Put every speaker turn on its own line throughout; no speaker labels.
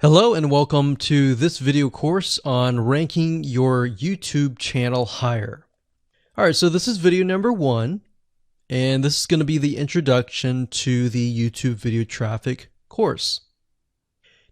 Hello and welcome to this video course on ranking your YouTube channel higher. Alright, so this is video number 1, and this is going to be the introduction to the YouTube video traffic course.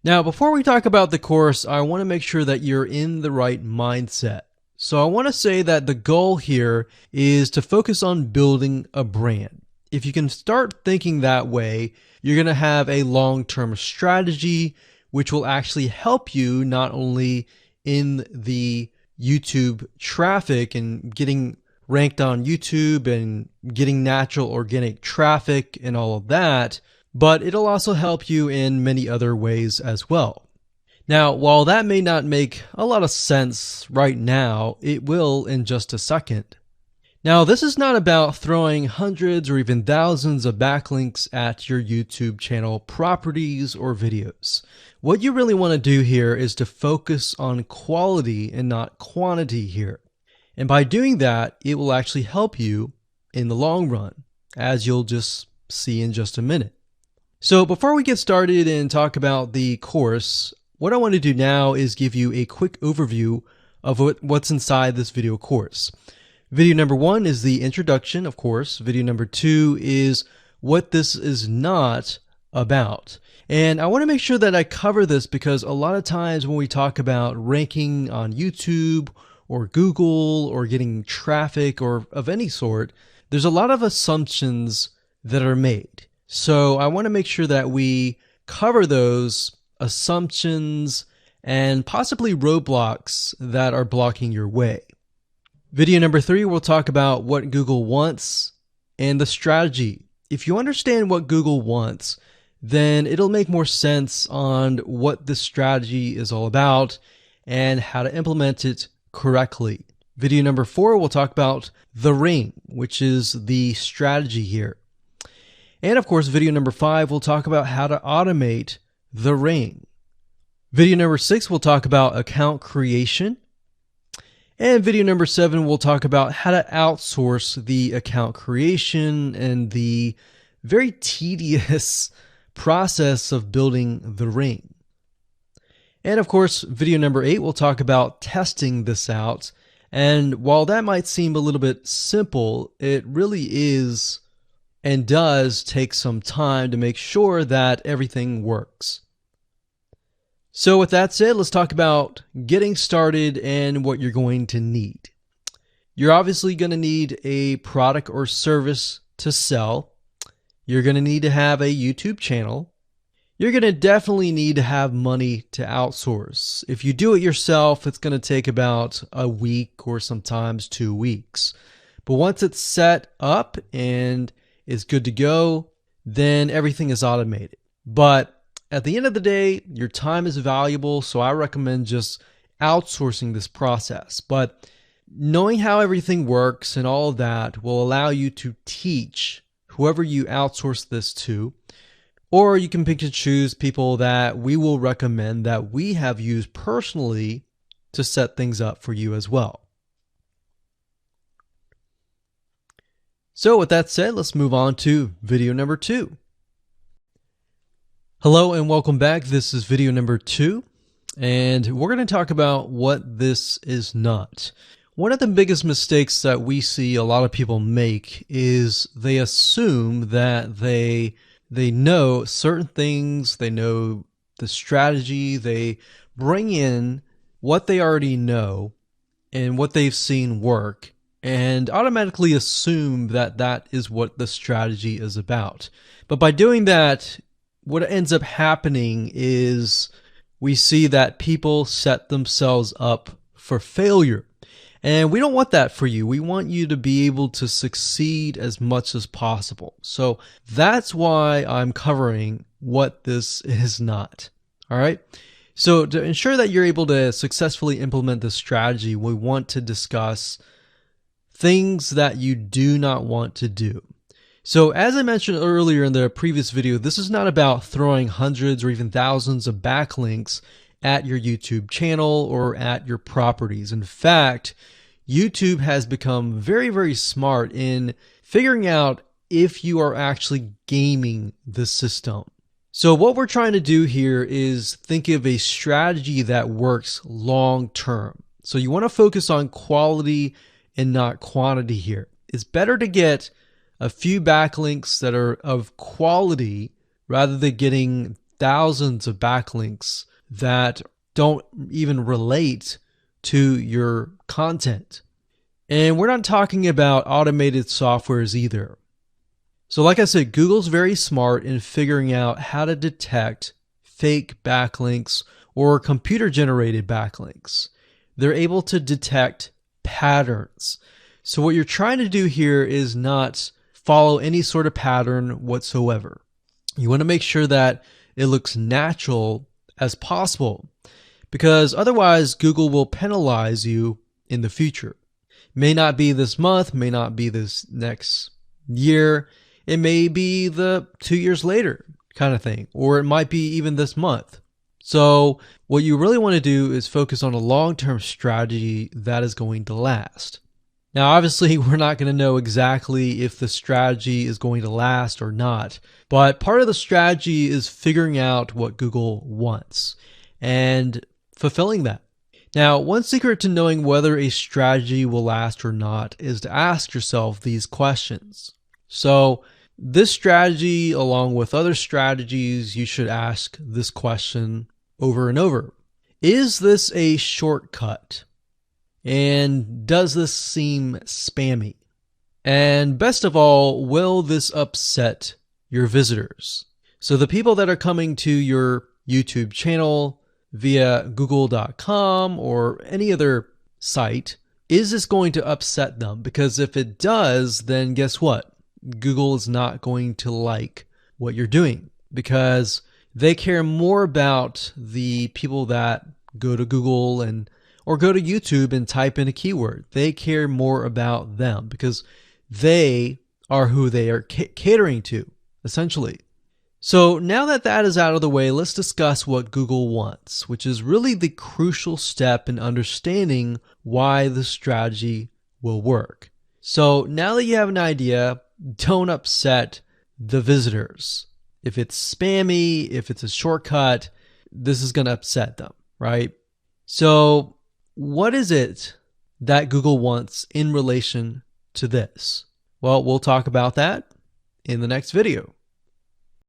Now, before we talk about the course, I want to make sure that you're in the right mindset. So I want to say that the goal here is to focus on building a brand. If you can start thinking that way, you're going to have a long-term strategy which will actually help you not only in the YouTube traffic and getting ranked on YouTube and getting natural organic traffic and all of that, but it'll also help you in many other ways as well. Now, while that may not make a lot of sense right now, it will in just a second. Now, this is not about throwing hundreds or even thousands of backlinks at your YouTube channel properties or videos. What you really want to do here is to focus on quality and not quantity here. And by doing that, it will actually help you in the long run, as you'll just see in just a minute. So before we get started and talk about the course, what I want to do now is give you a quick overview of what's inside this video course. Video number 1 is the introduction, of course. Video number 2 is what this is not about. And I want to make sure that I cover this because a lot of times when we talk about ranking on YouTube or Google or getting traffic or of any sort, there's a lot of assumptions that are made. So I want to make sure that we cover those assumptions and possibly roadblocks that are blocking your way. Video number 3, we'll talk about what Google wants and the strategy. If you understand what Google wants, then it'll make more sense on what the strategy is all about and how to implement it correctly. Video number 4, we'll talk about the ring, which is the strategy here. And of course, video number 5, we'll talk about how to automate the ring. Video number 6, we'll talk about account creation. And video number 7, we'll talk about how to outsource the account creation and the very tedious process of building the ring. And of course, video number 8, we'll talk about testing this out. And while that might seem a little bit simple, it really is and does take some time to make sure that everything works. So with that said, let's talk about getting started and what you're going to need. You're obviously going to need a product or service to sell. You're going to need to have a YouTube channel. You're going to definitely need to have money to outsource. If you do it yourself, it's going to take about a week or sometimes 2 weeks. But once it's set up and is good to go, then everything is automated. But at the end of the day, your time is valuable, so I recommend just outsourcing this process. But knowing how everything works and all of that will allow you to teach whoever you outsource this to, or you can pick and choose people that we will recommend that we have used personally to set things up for you as well. So with that said, let's move on to video number 2. Hello and welcome back. This is video number 2, and we're going to talk about what this is not. One of the biggest mistakes that we see a lot of people make is they assume that they know certain things, they know the strategy, they bring in what they already know and what they've seen work, and automatically assume that that is what the strategy is about. But by doing that, what ends up happening is we see that people set themselves up for failure. And we don't want that for you. We want you to be able to succeed as much as possible. So that's why I'm covering what this is not. All right. So to ensure that you're able to successfully implement this strategy, we want to discuss things that you do not want to do. So as I mentioned earlier in the previous video, this is not about throwing hundreds or even thousands of backlinks at your YouTube channel or at your properties. In fact, YouTube has become very, very smart in figuring out if you are actually gaming the system. So what we're trying to do here is think of a strategy that works long term. So you want to focus on quality and not quantity here. It's better to get a few backlinks that are of quality rather than getting thousands of backlinks that don't even relate to your content. And we're not talking about automated softwares either. So like I said, Google's very smart in figuring out how to detect fake backlinks or computer-generated backlinks. They're able to detect patterns. So what you're trying to do here is not follow any sort of pattern whatsoever. You want to make sure that it looks natural as possible, because otherwise Google will penalize you in the future. May not be this month, may not be this next year. It may be the 2 years later kind of thing, or it might be even this month. So what you really want to do is focus on a long-term strategy that is going to last. Now, obviously, we're not going to know exactly if the strategy is going to last or not, but part of the strategy is figuring out what Google wants and fulfilling that. Now, one secret to knowing whether a strategy will last or not is to ask yourself these questions. So this strategy, along with other strategies, you should ask this question over and over. Is this a shortcut? And does this seem spammy? And best of all, will this upset your visitors? So the people that are coming to your YouTube channel via google.com or any other site, is this going to upset them? Because if it does, then guess what? Google is not going to like what you're doing, because they care more about the people that go to Google or go to YouTube and type in a keyword. They care more about them because they are who they are catering to, essentially. So now that that is out of the way, let's discuss what Google wants, which is really the crucial step in understanding why the strategy will work. So now that you have an idea, don't upset the visitors. If it's spammy, if it's a shortcut, this is going to upset them, right? So what is it that Google wants in relation to this? Well, we'll talk about that in the next video.